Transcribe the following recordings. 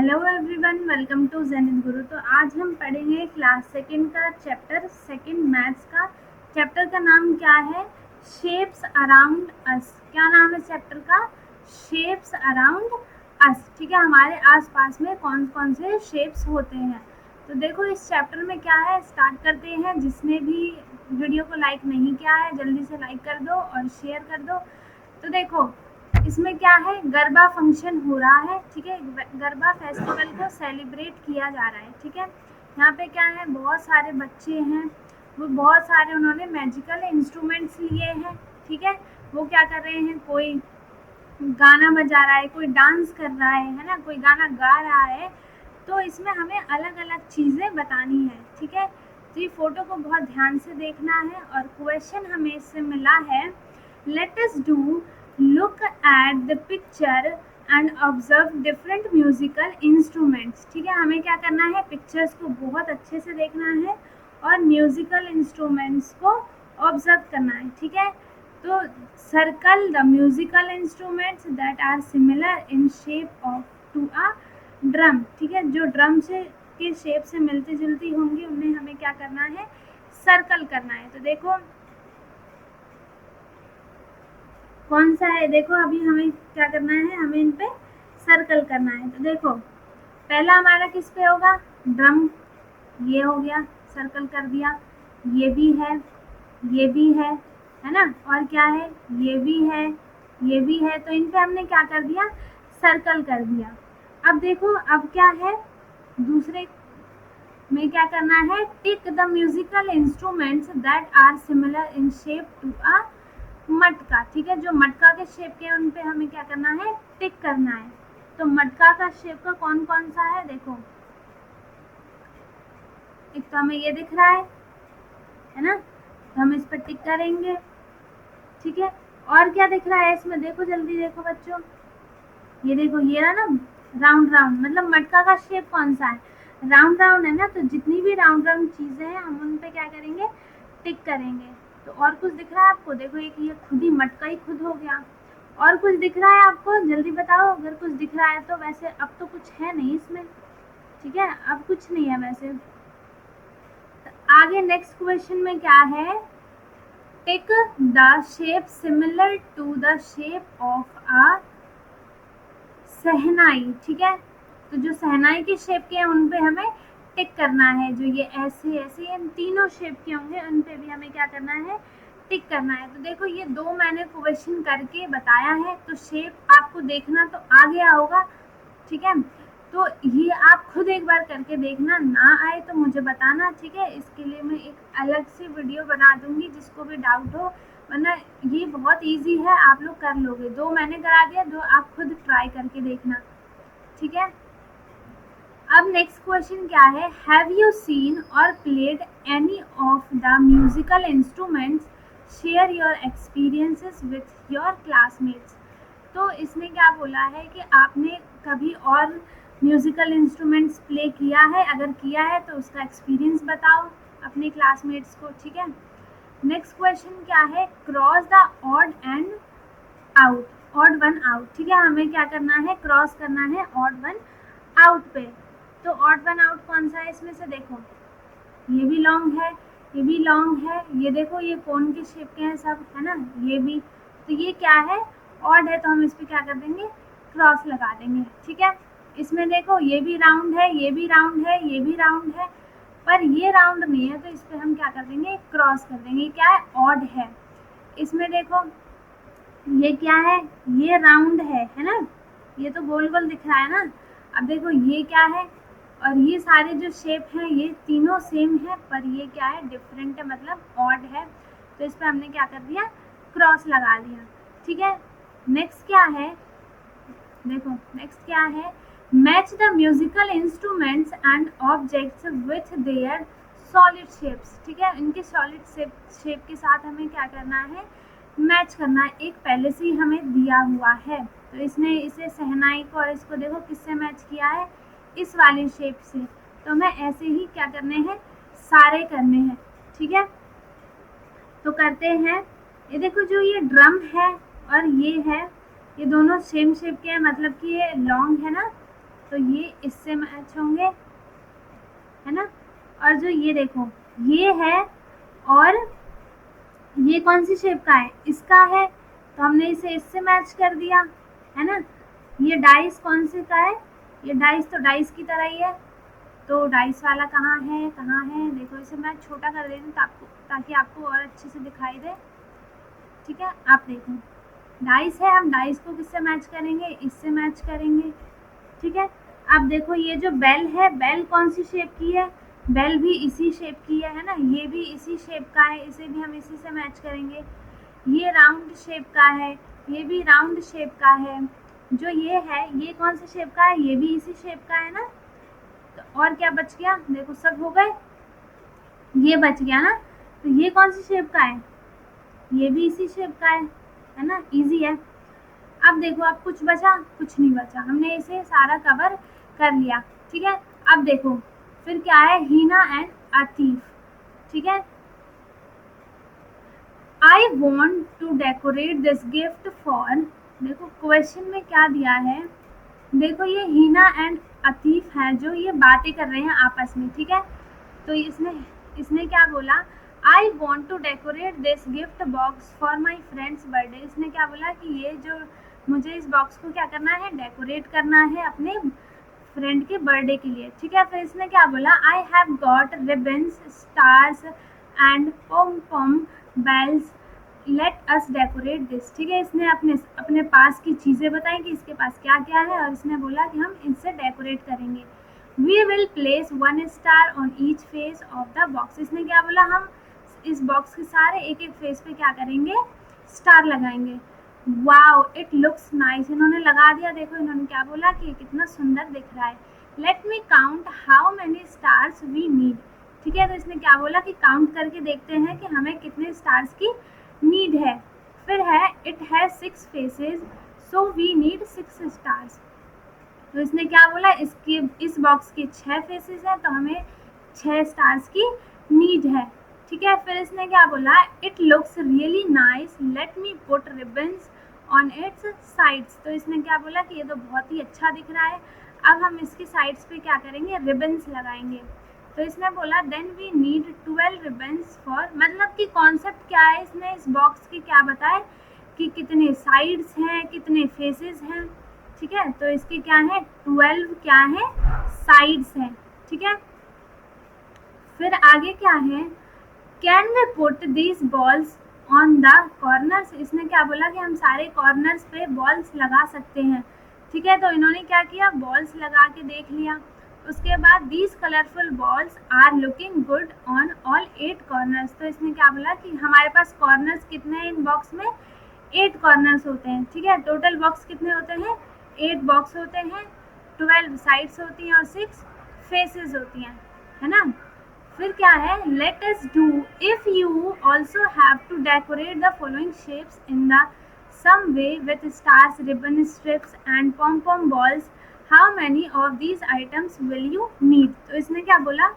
Hello everyone, welcome to Zenith Guru. तो आज हम पढ़ेंगे क्लास सेकंड का चैप्टर सेकंड मैथ्स का। चैप्टर का नाम क्या है? Shapes around us. क्या नाम है चैप्टर का? Shapes around us. ठीक है, हमारे आसपास में कौन कौन से शेप्स होते हैं। तो देखो इस चैप्टर में क्या है, स्टार्ट करते हैं। जिसने भी वीडियो को लाइक नहीं किया है जल्दी से लाइक कर दो और शेयर कर दो। तो देखो इसमें क्या है, गरबा फंक्शन हो रहा है। ठीक है, गरबा फेस्टिवल को सेलिब्रेट किया जा रहा है। ठीक है, यहाँ पे क्या है, बहुत सारे बच्चे हैं, वो बहुत सारे उन्होंने मैजिकल इंस्ट्रूमेंट्स लिए हैं। ठीक है, वो क्या कर रहे हैं, कोई गाना बजा रहा है, कोई डांस कर रहा है ना, कोई गाना गा रहा है। तो इसमें हमें अलग अलग चीज़ें बतानी है। ठीक है, तो ये फोटो को बहुत ध्यान से देखना है और क्वेश्चन हमें इससे मिला है, let us do look at the picture and observe different musical instruments। ठीक है, हमें क्या करना है, पिक्चर्स को बहुत अच्छे से देखना है और म्यूजिकल इंस्ट्रूमेंट्स को ऑब्जर्व करना है। ठीक है, तो circle the musical instruments that are similar in shape of to a drum. ठीक है, जो ड्रम से के शेप से मिलती जुलती होंगी उन्हें हमें क्या करना है, सर्कल करना है। तो देखो कौन सा है, देखो अभी हमें क्या करना है, हमें इन पे सर्कल करना है। तो देखो पहला हमारा किस पे होगा, ड्रम। ये हो गया, सर्कल कर दिया। ये भी है, ये भी है ना, और क्या है, ये भी है, ये भी है। तो इन पे हमने क्या कर दिया, सर्कल कर दिया। अब देखो अब क्या है, दूसरे में क्या करना है, tick the musical instruments that are similar in shape to a matka. ठीक है, जो मटका के शेप के उन पे हमें क्या करना है, टिक करना है। तो मटका का शेप का कौन कौन सा है, देखो एक तो हमें ये दिख रहा है ना, तो हम इस पर टिक करेंगे। ठीक है, और क्या दिख रहा है इसमें, देखो जल्दी देखो बच्चों, ये देखो ये रहा ना राउंड राउंड, मतलब मटका का शेप कौन सा है, राउंड राउंड है ना। तो जितनी भी राउंड राउंड चीजें हैं हम उन पे क्या करेंगे, टिक करेंगे। तो और कुछ दिख रहा है आपको, देखो एक ये खुद ही मटका ही खुद हो गया। और कुछ दिख रहा है आपको, जल्दी बताओ अगर कुछ दिख रहा है तो। वैसे अब तो कुछ है नहीं इसमें, ठीक है, अब कुछ नहीं है वैसे। तो आगे नेक्स्ट क्वेश्चन में क्या है, tick the shape similar to the shape of a shehnai. ठीक है, तो जो सहनाई के शेप के हैं उन पे हमें टिक करना है। जो ये ऐसे ऐसे इन तीनों शेप के होंगे उन पे भी हमें क्या करना है, टिक करना है। तो देखो ये दो मैंने क्वेश्चन करके बताया है, तो शेप आपको देखना तो आ गया होगा। ठीक है, तो ये आप खुद एक बार करके देखना, ना आए तो मुझे बताना। ठीक है, इसके लिए मैं एक अलग से वीडियो बना दूंगी जिसको भी डाउट हो, वरना ये बहुत इजी है, आप लोग कर लोगे। दो मैंने करा दिया, दो आप खुद ट्राई करके देखना। ठीक है, अब नेक्स्ट क्वेश्चन क्या है, हैव यू सीन और played any of the musical instruments, share your experiences with your classmates. तो इसने क्या बोला है कि आपने कभी और म्यूजिकल इंस्ट्रूमेंट्स प्ले किया है, अगर किया है तो उसका एक्सपीरियंस बताओ अपने क्लासमेट्स को। ठीक है, नेक्स्ट क्वेश्चन क्या है, cross the odd and out, odd one out. ठीक है, हमें क्या करना है, क्रॉस करना है ऑड वन आउट पे। तो ऑड वन आउट कौन सा है इसमें से, देखो ये भी लॉन्ग है, ये भी लॉन्ग है, ये देखो ये कोन के शेप के हैं सब, है ना, ये भी। तो ये क्या है, ऑड है, तो हम इस पे क्या कर देंगे, क्रॉस लगा देंगे। ठीक है, इसमें देखो ये भी राउंड है, ये भी राउंड है, ये भी राउंड है, पर ये राउंड नहीं है, तो इस पे हम क्या कर देंगे, क्रॉस कर देंगे। क्या है, ऑड है। इसमें देखो ये क्या है, ये राउंड है ना, ये तो गोल गोल दिख रहा है ना। अब देखो ये क्या है, और ये सारे जो शेप हैं ये तीनों सेम है, पर ये क्या है, डिफरेंट है, मतलब ऑड है। तो इस पर हमने क्या कर दिया, क्रॉस लगा दिया। ठीक है, नेक्स्ट क्या है, देखो नेक्स्ट क्या है, match the musical instruments and objects with their solid shapes. ठीक है, इनके सॉलिड शेप के साथ हमें क्या करना है, मैच करना है। एक पहले से ही हमें दिया हुआ है, तो इसने इसे सहनाई को और इसको देखो किससे मैच किया है, इस वाली शेप से। तो हमें ऐसे ही क्या करने हैं, सारे करने हैं। ठीक है, तो करते हैं। ये देखो जो ये ड्रम है और ये है, ये दोनों सेम शेप के हैं, मतलब कि ये लॉन्ग है ना, तो ये इससे मैच होंगे, है ना। और जो ये देखो ये है, और ये कौन सी शेप का है, इसका है, तो हमने इसे इससे मैच कर दिया, है ना। ये डाइस कौन से का है, ये डाइस तो डाइस की तरह ही है, तो डाइस वाला कहाँ है, कहाँ है, देखो इसे मैं छोटा कर देती हूँ ताकि आपको और अच्छे से दिखाई दे। ठीक है, आप देखो डाइस है, हम डाइस को किससे मैच करेंगे, इससे मैच करेंगे। ठीक है, अब देखो ये जो बेल है, बेल कौन सी शेप की है, बेल भी इसी शेप की है ना, ये भी इसी शेप का है, इसे भी हम इसी से मैच करेंगे। ये राउंड शेप का है, ये भी राउंड शेप का है, जो ये है ये कौन सी शेप का है, ये भी इसी शेप का है ना। तो और क्या बच गया, देखो सब हो गए, ये बच गया ना। तो ये कौन सी शेप का है, ये भी इसी शेप का है ना, इजी है। अब देखो अब कुछ बचा, कुछ नहीं बचा, हमने इसे सारा कवर कर लिया। ठीक है, अब देखो फिर क्या है, हीना एंड आतिफ। ठीक है, I want to decorate this gift for, देखो क्वेश्चन में क्या दिया है, देखो ये हीना एंड आतिफ है जो ये बातें कर रहे हैं आपस में। ठीक है, तो इसने क्या बोला, I want to decorate this gift box for my friend's birthday. इसने क्या बोला कि ये जो मुझे इस बॉक्स को क्या करना है, डेकोरेट करना है अपने फ्रेंड के बर्थडे के लिए। ठीक है, फिर इसने क्या बोला, I have got ribbons stars and pom pom bells, let us decorate this. ठीक है, इसने अपने पास की चीज़ें बताई कि इसके पास क्या क्या है, और इसने बोला कि हम इनसे डेकोरेट करेंगे। We will place 1 star on each face of the box. इसने क्या बोला, हम इस बॉक्स के सारे एक एक फेस पे क्या करेंगे, स्टार लगाएंगे। वाओ इट लुक्स नाइस, इन्होंने लगा दिया, देखो इन्होंने क्या बोला कि कितना सुंदर दिख रहा है। Let me count how many stars we need. ठीक है, तो इसने क्या बोला कि काउंट करके देखते हैं कि हमें कितने स्टार्स की नीड है। फिर है it has 6 faces so we need 6 stars. तो इसने क्या बोला, इस बॉक्स के 6 फेसेस हैं तो हमें 6 स्टार्स की नीड है। ठीक है, फिर इसने क्या बोला, it looks really nice, let me put ribbons on it's sides. तो इसने क्या बोला कि ये तो बहुत ही अच्छा दिख रहा है, अब हम इसकी साइड्स पे क्या करेंगे, रिबन्स लगाएंगे। तो इसने बोला then we need 12 ribbons for, मतलब कि कॉन्सेप्ट क्या है, इसने इस बॉक्स के क्या बताए कि कितने साइड्स हैं, कितने फेसेस हैं। ठीक है, तो इसके क्या है, 12 क्या है, साइड्स हैं। ठीक है, फिर आगे क्या है, can we put these balls on the corners. इसने क्या बोला कि हम सारे कॉर्नर्स पे बॉल्स लगा सकते हैं। ठीक है, तो इन्होंने क्या किया, बॉल्स लगा के देख लिया। उसके बाद these colourful balls are looking good on all 8 corners. तो इसने क्या बोला कि हमारे पास कॉर्नर्स कितने हैं इन बॉक्स में, 8 कॉर्नर्स होते हैं। ठीक है, टोटल बॉक्स कितने होते हैं, 8 बॉक्स होते हैं, 12 साइड्स होती हैं और 6 फेसेस होती हैं, है ना। फिर क्या है, let us do if you also have to decorate the following shapes in the same way with stars, ribbon strips and pom pom balls, how many of these items will you need. तो इसने क्या बोला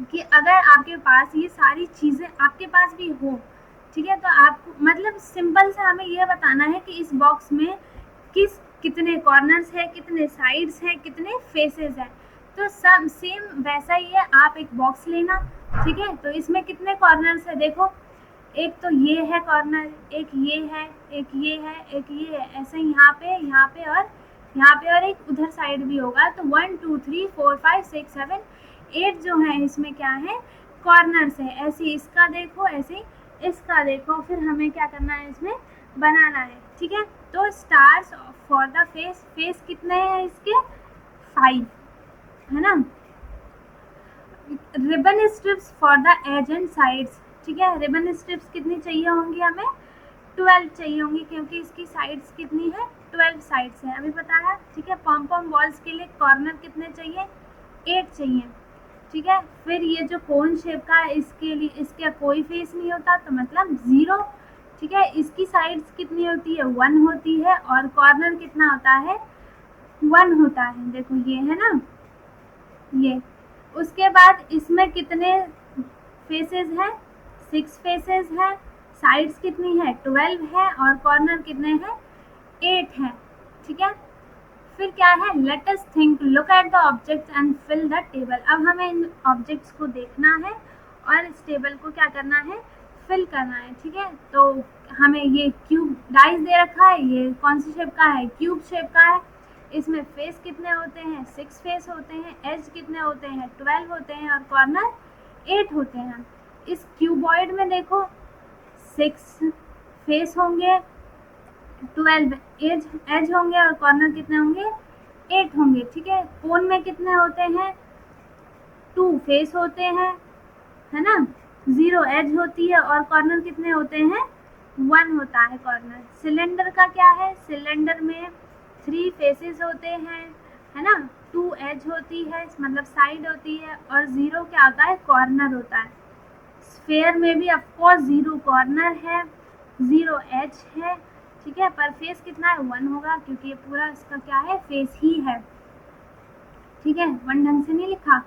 कि अगर आपके पास ये सारी चीज़ें आपके पास भी हो, ठीक है, तो आपको मतलब सिंपल से हमें ये बताना है कि इस बॉक्स में कितने कॉर्नर्स है, कितने साइड्स हैं, कितने फेसेस हैं। तो सब सेम वैसा ही है, आप एक बॉक्स लेना। ठीक है, तो इसमें कितने कॉर्नर्स है, देखो एक तो ये है कॉर्नर, एक ये है, एक ये है, एक ये है, ऐसे यहाँ पे और यहाँ पे और एक उधर साइड भी होगा। तो 1 2 3 4 5 6 7 8 जो है इसमें क्या है, कॉर्नर्स है। ऐसे इसका देखो, ऐसे इसका देखो, फिर हमें क्या करना है, इसमें बनाना है। ठीक है, तो स्टार्स फॉर द फेस कितने हैं इसके, 5, है ना। Ribbon strips for the edge and sides. ठीक है, रिबन स्ट्रिप्स कितनी चाहिए होंगी हमें, 12 चाहिए होंगी, क्योंकि इसकी साइड्स कितनी है, 12 साइड्स है, अभी बताया। ठीक है, पॉम पॉम बॉल्स के लिए कॉर्नर कितने चाहिए, 8 चाहिए। ठीक है, फिर ये जो कोन शेप का है इसके लिए इसका कोई फेस नहीं होता, तो मतलब 0। ठीक है, इसकी साइड्स कितनी होती है, 1 होती है, और कॉर्नर कितना होता है, 1 होता है। देखो ये है ना, ये। उसके बाद इसमें कितने फेसेस हैं, 6 फेसेस हैं, साइड्स कितनी है, 12 है, और कॉर्नर कितने हैं, 8 हैं। ठीक है, फिर क्या है, let us think, look at the objects and fill the table. अब हमें इन ऑब्जेक्ट्स को देखना है और इस टेबल को क्या करना है, फिल करना है। ठीक है, तो हमें ये क्यूब डाइस दे रखा है, ये कौन सी शेप का है, क्यूब शेप का है। इसमें फेस कितने होते हैं, 6 फेस होते हैं। एज कितने होते हैं, 12 होते हैं। और कॉर्नर 8 होते हैं। इस क्यूबॉइड में देखो 6 फेस होंगे, 12 एज होंगे और कॉर्नर कितने होंगे, 8 होंगे। ठीक है, कोन में कितने होते हैं, 2 फेस होते हैं, है ना, 0 एज होती है और कॉर्नर कितने होते हैं, 1 होता है कॉर्नर। सिलेंडर का क्या है, सिलेंडर में 3 फेसेस होते हैं, है ना, 2 एज होती है मतलब साइड होती है, और 0 क्या होता है, कॉर्नर होता है। स्फेयर में भी ऑफकोर्स 0 कॉर्नर है, 0 एज है। ठीक है, पर फेस कितना है, 1 होगा, क्योंकि ये पूरा इसका क्या है, फेस ही है। ठीक है, 1 ढंग से नहीं लिखा,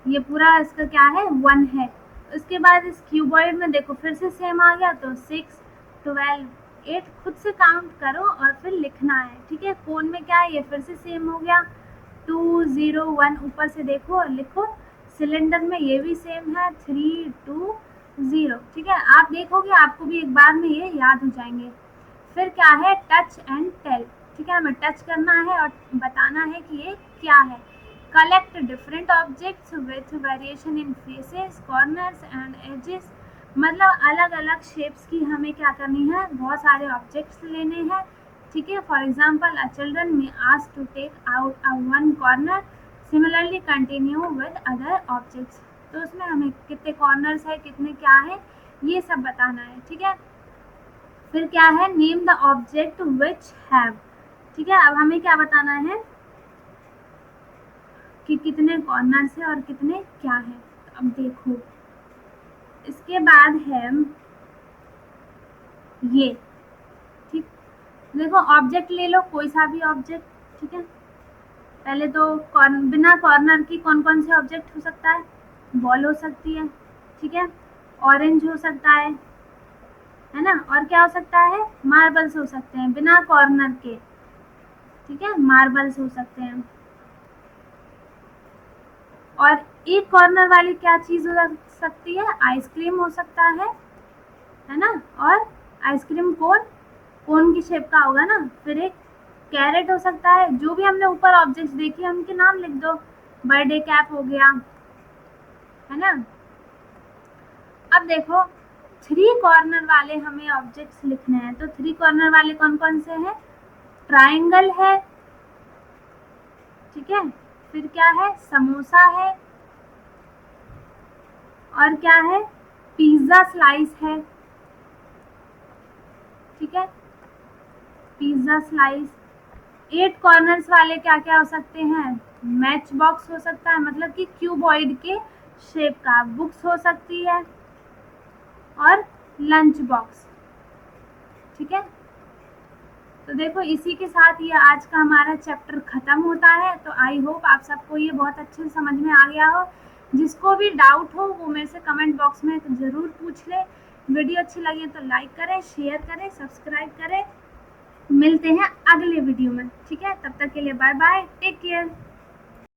ये पूरा इसका क्या है, 1 है। उसके बाद इस क्यूबॉइड में देखो फिर से सेम आ गया, तो 6 12 8 खुद से काउंट करो और फिर लिखना है। ठीक है, कोन में क्या है, ये फिर से सेम हो गया, 2 0 1, ऊपर से देखो और लिखो। सिलेंडर में ये भी सेम है, 3 2 0। ठीक है, आप देखोगे आपको भी एक बार में ये याद हो जाएंगे। फिर क्या है, टच एंड टेल। ठीक है, हमें टच करना है और बताना है कि ये क्या है। Collect different objects with variation in faces, corners and edges. मतलब अलग अलग शेप्स की हमें क्या करनी है, बहुत सारे ऑब्जेक्ट्स लेने हैं। ठीक है, फॉर एग्जाम्पल अ चिल्ड्रन में asked to take out a 1 corner, similarly continue with other objects. तो उसमें हमें कितने कॉर्नर्स है, कितने क्या है, ये सब बताना है। ठीक है, फिर क्या है, name the object which have. ठीक है, अब हमें क्या बताना है कि कितने कॉर्नर्स है और कितने क्या है। तो अब देखो इसके बाद है ये। ठीक, देखो ऑब्जेक्ट ले लो, कोई सा भी ऑब्जेक्ट। ठीक है, पहले तो बिना कॉर्नर की कौन कौन से ऑब्जेक्ट हो सकता है, बॉल हो सकती है। ठीक है, ऑरेंज हो सकता है ना, और क्या हो सकता है, मार्बल्स हो सकते हैं बिना कॉर्नर के। ठीक है, मार्बल्स हो सकते हैं। और एक कॉर्नर वाली क्या चीज हो सकती है, आइसक्रीम हो सकता है ना। और आइसक्रीम कोन की शेप का होगा ना। फिर एक कैरेट हो सकता है। जो भी हमने ऊपर ऑब्जेक्ट्स देखे उनके नाम लिख दो। बर्थडे कैप हो गया, है ना। अब देखो 3 कॉर्नर वाले हमें ऑब्जेक्ट्स लिखने हैं, तो 3 कॉर्नर वाले कौन कौन से हैं, ट्राइंगल है। ठीक है, फिर क्या है, समोसा है, और क्या है, पिज्जा स्लाइस है। ठीक है, पिज्जा स्लाइस। 8 कॉर्नर्स वाले क्या क्या हो सकते हैं, मैच बॉक्स हो सकता है, मतलब कि क्यूबॉइड के शेप का, बुक्स हो सकती है, और लंच बॉक्स। ठीक है, तो देखो इसी के साथ ये आज का हमारा चैप्टर खत्म होता है। तो आई होप आप सबको ये बहुत अच्छे से समझ में आ गया हो। जिसको भी डाउट हो वो मेरे से कमेंट बॉक्स में ज़रूर पूछ ले। वीडियो अच्छी लगी तो लाइक करें, शेयर करें, सब्सक्राइब करें। मिलते हैं अगले वीडियो में। ठीक है, तब तक के लिए बाय बाय, टेक केयर।